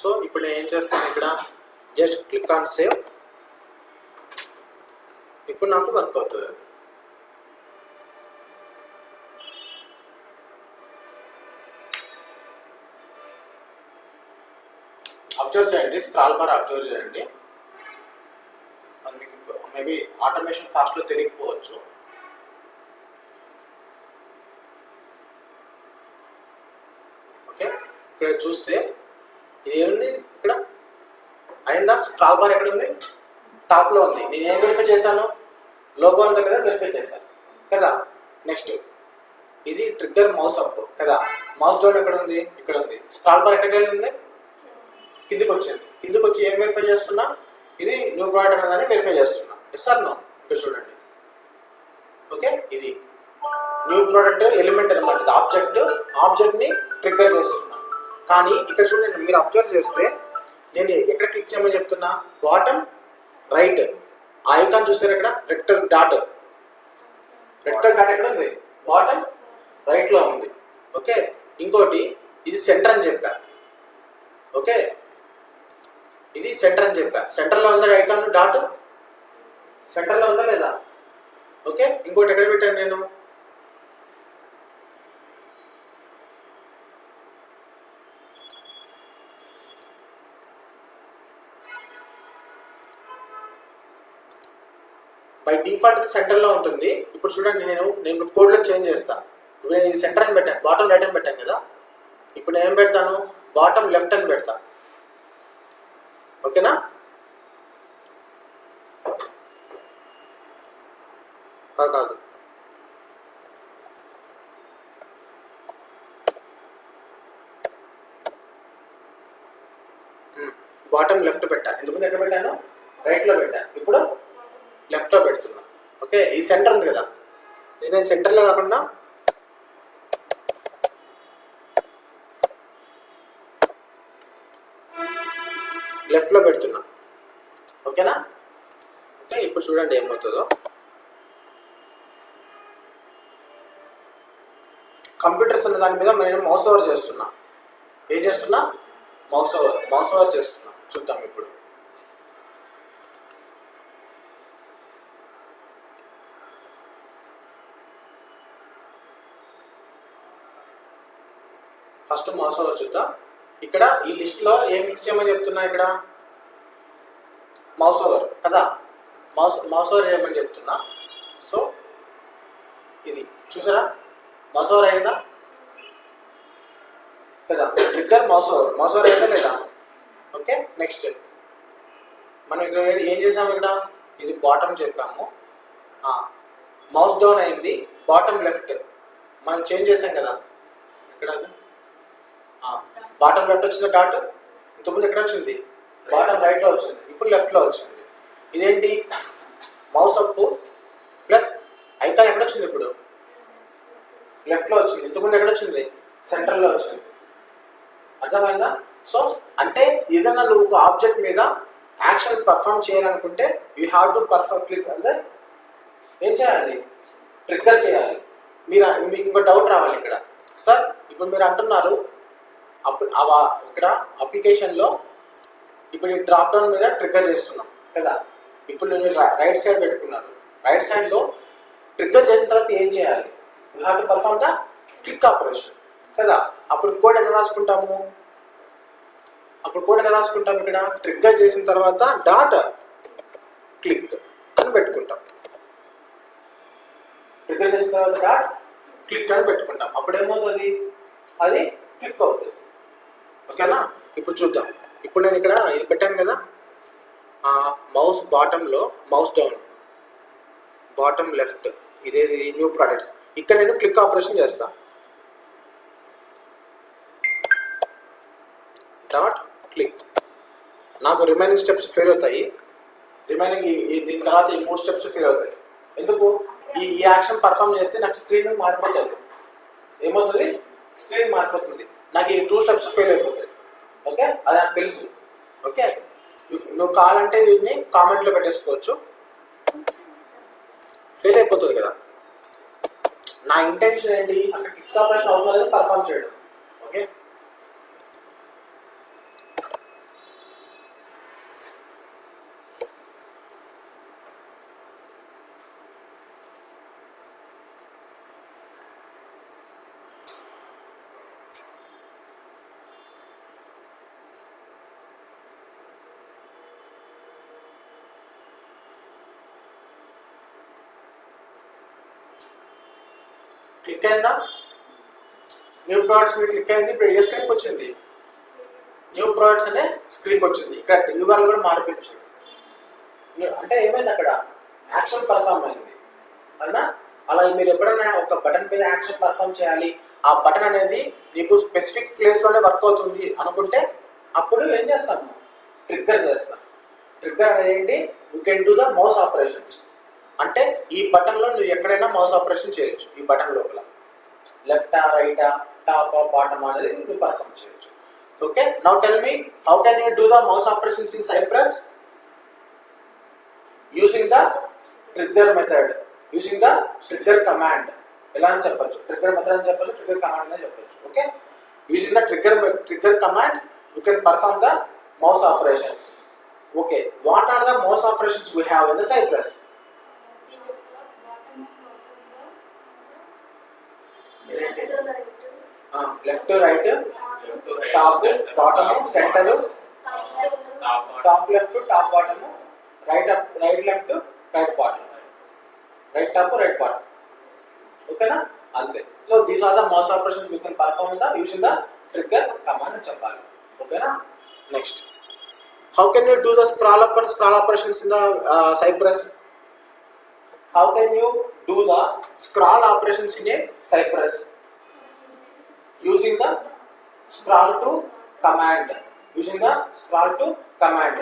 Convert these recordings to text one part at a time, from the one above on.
So ఇప్పుడు నేను ఏం చేస్తాను, ఇక్కడ జస్ట్ క్లిక్ ఆన్ సేవ్. ఇప్పుడు నాకు వర్క్ అవుతుంది. అబ్జర్వ్ చేయండి, స్క్రాల్ బార్ అబ్జర్వ్ చేయండి. మీకు మేబీ ఆటోమేషన్ ఫాస్ట్లో తెలియకపోవచ్చు. ఓకే, ఇక్కడ చూస్తే ఇది ఏముంది, ఇక్కడ అయిందా? స్క్రాల్ బార్ ఎక్కడ ఉంది? టాప్లో ఉంది. నేను ఏం వెరిఫై చేశాను? లోగో ఉంది కదా, వెరిఫై చేశాను కదా. నెక్స్ట్ ఇది ట్రిగ్గర్ మౌస్ అప్ కదా. మౌస్ డౌన్ ఎక్కడ ఉంది? ఇక్కడ ఉంది. స్క్రాల్ బార్ ఎక్కడికి వెళ్ళింది? కిందికి వచ్చింది. కిందికి వచ్చి ఏం వెరిఫై చేస్తున్నా? ఇది న్యూ ప్రోడక్ట్ అనేదాన్ని వెరిఫై చేస్తున్నా. Yes or no? ఇక్కడ చూడండి. ఓకే, ఇది న్యూ ప్రోడక్ట్ ఎలిమెంట్ అనమాట. ఇది ఆబ్జెక్ట్ని ట్రిగ్గర్ చేస్తున్నా. కానీ ఇక్కడ చూడండి, మీరు అబ్జర్వ్ చేస్తే నేను ఎక్కడ క్లిక్ చేయమని చెప్తున్నా? బాటమ్ రైట్ ఆ ఐకాన్ చూసారు ఇక్కడ, రెక్టల్ డాట్. రెక్టల్ డాట్ ఎక్కడ ఉంది? బాటమ్ రైట్లో ఉంది. ఓకే, ఇంకోటి ఇది సెంటర్ అని చెప్పా. ఓకే, ఇది సెంటర్ అని చెప్పా. సెంటర్లో ఉందా ఐకాన్ డాట్? సెంటర్లో ఉందా లేదా? ఓకే, ఇంకోటి ఎక్కడ పెట్టాను నేను? బై డిఫాల్ట్ సెంటర్లో ఉంటుంది. ఇప్పుడు చూడండి, నేను కోడ్లో చేంజ్ చేస్తాను. ఇప్పుడు నేను ఈ సెంటర్ అని పెట్టాను, బాటమ్ రైట్ అని పెట్టాను కదా. ఇప్పుడు నేను ఏం పెడతాను? బాటమ్ లెఫ్ట్ అని పెడతాను. ఓకేనా? కాదు, బాటమ్ లెఫ్ట్ పెట్టాను. ఎందుకంటే ఎక్కడ పెట్టాను? రైట్లో పెట్టాను. ఇప్పుడు లెఫ్ట్లో పెడుతున్నా. ఓకే, ఈ సెంటర్ ఉంది కదా, నేను సెంటర్లో కాకుండా లెఫ్ట్లో పెడుతున్నా. ఓకేనా? ఓకే, ఇప్పుడు చూడండి ఏమవుతుందో. కంప్యూటర్స్ అనే దాని మీద నేను మౌస్ ఓవర్ చేస్తున్నా. ఏం చేస్తున్నా? మౌస్ ఓవర్ చేస్తున్నా. చూద్దాం ఇప్పుడు. ఫస్ట్ మౌస్ ఓవర్ చూద్దాం. ఇక్కడ ఈ లిస్ట్లో ఏం క్లిక్ చేయమని చెప్తున్నా? ఇక్కడ మౌస్ ఓవర్ కదా, మౌస్ ఓవర్ చేయమని చెప్తున్నా. సో ఇది చూసారా, మౌస్ ఓవర్ అయిందా కదా? ట్రిగ్గర్ మౌస్ ఓవర్ అయిందా లేదా? ఓకే, నెక్స్ట్ మనం ఇక్కడ ఏం చేసాము? ఇక్కడ ఇది బాటమ్ చెప్పాము, మౌస్ డౌన్ అయింది, బాటమ్ లెఫ్ట్ మనం చేంజ్ చేసాం కదా. ఇక్కడ బాటమ్ లెఫ్ట్ వచ్చింది డాట్. ఇంతకుముందు ఎక్కడ వచ్చింది? బాటమ్ రైట్లో వచ్చింది, ఇప్పుడు లెఫ్ట్లో వచ్చింది. ఇదేంటి? మౌస్ అప్ ప్లస్ ఐకాన్ ఎక్కడ వచ్చింది? ఇప్పుడు లెఫ్ట్లో వచ్చింది. ఇంతకుముందు ఎక్కడ వచ్చింది? సెంటర్లో వచ్చింది. అర్థమైందా? సో అంటే ఏదైనా నువ్వు ఒక ఆబ్జెక్ట్ మీద యాక్షన్ పర్ఫామ్ చేయాలనుకుంటే యూ హ్యావ్ టు క్లిక్ అంటే ఏం చేయాలి? ట్రిగ్గర్ చేయాలి. మీకు ఇంకో డౌట్ రావాలి ఇక్కడ. సార్ ఇప్పుడు మీరు అంటున్నారు ఇక్కడ అప్లికేషన్లో ఇప్పుడు ఈ డ్రాప్ డౌన్ మీద ట్రిగ్గర్ చేస్తున్నాం కదా. ఇప్పుడు నేను రైట్ సైడ్ పెట్టుకున్నాను. రైట్ సైడ్లో ట్రిగ్గర్ చేసిన తర్వాత ఏం చేయాలి? You have to perform the click operation కదా. అప్పుడు కోడ్ ఎలా రాసుకుంటాము? ఇక్కడ ట్రిగ్గర్ చేసిన తర్వాత డాట్ క్లిక్ అని పెట్టుకుంటాం. ట్రిగ్గర్ చేసిన తర్వాత డాట్ క్లిక్ అని పెట్టుకుంటాం. అప్పుడు ఏమవుతుంది? అది క్లిక్ అవుతుంది. ఓకేనా? ఇప్పుడు చూద్దాం. ఇప్పుడు నేను ఇక్కడ ఇది పెట్టాను కదా, మౌస్ బాటంలో మౌస్ డౌన్, బాటమ్ లెఫ్ట్, ఇదేది న్యూ ప్రోడక్ట్స్. ఇక్కడ నేను క్లిక్ ఆపరేషన్ చేస్తాను. Dot click. నాకు రిమైనింగ్ స్టెప్స్ ఫెయిల్ అవుతాయి. దీని తర్వాత ఈ 3 స్టెప్స్ ఫెయిల్ అవుతాయి. ఎందుకు? ఈ యాక్షన్ పర్ఫామ్ చేస్తే నాకు స్క్రీన్ మారిపోతుంది. ఏమవుతుంది? స్క్రీన్ మారిపోతుంది. నాకు ఈ 2 స్టెప్స్ ఫెయిల్ అయిపోతాయి. ఓకే, అది నాకు తెలుసు. ఓకే, నువ్వు కావాలంటే దీన్ని కామెంట్లో పెట్టేసుకోవచ్చు. ఫెయిల్ అయిపోతుంది కదా. నా ఇంటెన్షన్ ఏంటి? అక్కడ క్లిక్ ఆపరేషన్ అవుతుంది, పర్ఫామ్ చేయడం. ఓకే, క్లిక్ అయిందా? న్యూ ప్రోడక్ట్స్ మీద క్లిక్ అయింది. ఇప్పుడు ఏ స్క్రీన్కి వచ్చింది? న్యూ ప్రోడక్ట్స్ అనే స్క్రీన్కి వచ్చింది. ఇక్కడ యూఆర్ఎల్ కూడా మారిపించింది. అంటే ఏమైంది అక్కడ? యాక్షన్ పర్ఫామ్ అయింది అవునా? అలా మీరు ఎప్పుడైనా ఒక బటన్ మీద యాక్షన్ పర్ఫామ్ చేయాలి, ఆ బటన్ అనేది మీకు స్పెసిఫిక్ ప్లేస్లోనే వర్క్ అవుతుంది అనుకుంటే అప్పుడు ఏం చేస్తాము? ట్రిగ్గర్ చేస్తాం. ట్రిగ్గర్ అనేది ఏంటి? You can do the mouse operations. అంటే ఈ బటన్లో నువ్వు ఎక్కడైనా మౌస్ ఆపరేషన్ చేయొచ్చు. ఈ బటన్ లోపల లెఫ్టా రైటా టాప్ బాటమ్ అనేది నువ్వు పర్ఫామ్ చేయొచ్చు. Okay, now tell me how can you do the mouse operations in Cypress? Using the trigger method, using the trigger command. ఎలా అని చెప్పొచ్చు? ట్రిగ్గర్ మెథడ్ అని చెప్పొచ్చు, ట్రిగ్గర్ కమాండ్ అని చెప్పొచ్చు. Okay, using the trigger command you can perform the mouse operations. Okay, what are the mouse operations we have in the Cypress? Left to right, top, bottom, center, top left to top bottom, right up, right left to right bottom, right top to right bottom. Okay na? Ante. So these are the mouse operations we can perform using the trigger command and cheppali. Okay na? Next, how can you do the scroll up and scroll operations in the Cypress? How can you do the scroll operations in a Cypress? Using the scroll to command. Using the scroll to command.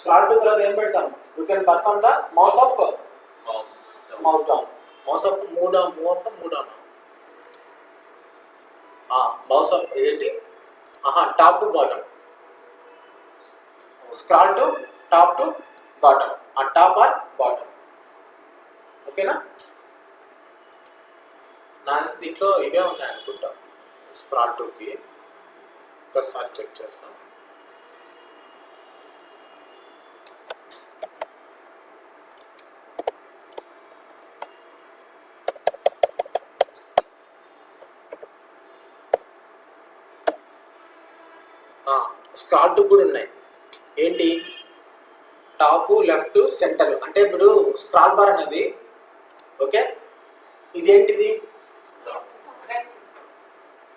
Scroll to tarvata em pedtam? You can perform the mouse up, mouse down, mouse up, move down, move up, move down. Mouse up ఏంటి? Top to bottom. Scroll to top to bottom, on top or bottom. ఓకేనా? నా దీంట్లో ఇవే ఉన్నాయి అనుకుంటా. Scroll టూకి ఒకసారి check చేస్తాం. స్క్రాల్ టూ కూడా ఉన్నాయి. ఏంటి? Top, left, centre. అంటే ఇప్పుడు స్క్రాల్ బార్ అనేది ఓకే, ఇదేంటిది?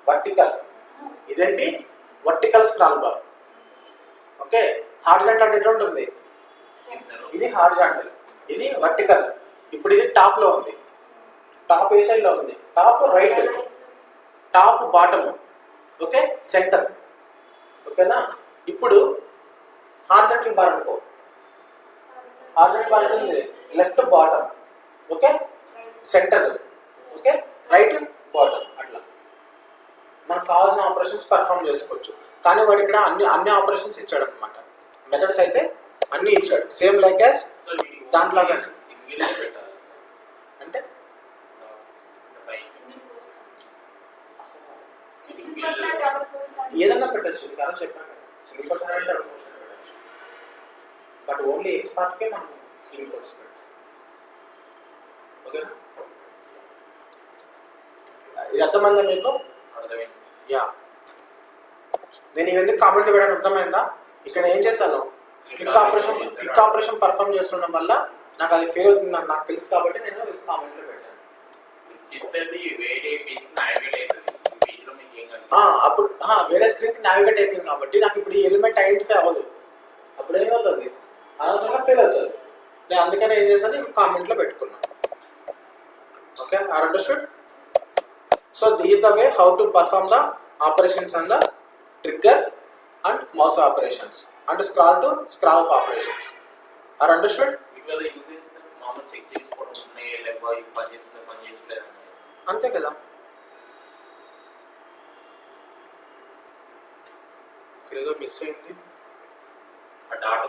వర్టికల్. ఇదేంటి? Vertical scroll bar. Okay, horizontal అంటే ఎట్లా ఉంటుంది? ఇది హారిజాంటల్, ఇది వర్టికల్. ఇప్పుడు ఇది టాప్ లో ఉంది. టాప్ ఏ సైడ్ లో ఉంది? Top right, top bottom, okay, centre. ఓకేనా? ఇప్పుడు హారిజాంటల్ బార్ అనుకో. హారిజాంటల్ బార్ అంటే left bottom, okay, centre, okay, right bottom. అట్లా మనకు కావాల్సిన ఆపరేషన్స్ పర్ఫామ్ చేసుకోవచ్చు. కానీ వాడు ఇక్కడ అన్ని ఆపరేషన్స్ ఇచ్చాడు అనమాట. మెథడ్స్ అయితే అన్ని ఇచ్చాడు, సేమ్ లైక్ యాజ్ దాంట్లాగానే. అంటే ఏదన్నా పెట్టచ్చు. కదా చెప్పాను, సింగిల్ పర్సన్ అంటే డబుల్ పర్సన్ పెట్టచ్చు. బట్ ఓన్లీ ఎక్స్పార్ట్కే మనం సింగిల్ పర్సన్ పెట్టాలి. ఓకేనా? ఇది అర్థమైందా మీకు? అర్థమైంది. యా, నేను ఇవన్నీ కామెంట్లో పెట్టాను. అర్థమైందా? ఇక్కడ ఏం చేశాను? క్లిక్ ఆపరేషన్ పర్ఫామ్ చేస్తుండడం వల్ల నాకు అది ఫెయిల్ అవుతుంది నాకు తెలుసు కాబట్టి నేను కామెంట్లో పెట్టాను. అప్పుడు వేరే స్క్రీన్కి నావిగేట్ అయిపోయింది కాబట్టి నాకు ఇప్పుడు ఈ ఎలిమెంట్ ఐడెంటిఫై అవ్వదు. అప్పుడు ఏమవుతుంది? అనవసరంగా ఫెయిల్ అవుతుంది. నేను అందుకనే ఏం చేశాను? కామెంట్లో పెట్టుకున్నాను. Okay, are understood? So this is the way how to perform the operations on the trigger and mouse operations and scroll to scroll up operations. Are understood? Because the users మామూలు check చేసుకోవడం ఉన్నాయి, లేకపోతే ఈ పని చేస్తలేదు. అంతే కదా. ఇక్కడ ఏదో మిస్ అయింది. ఆ డాటా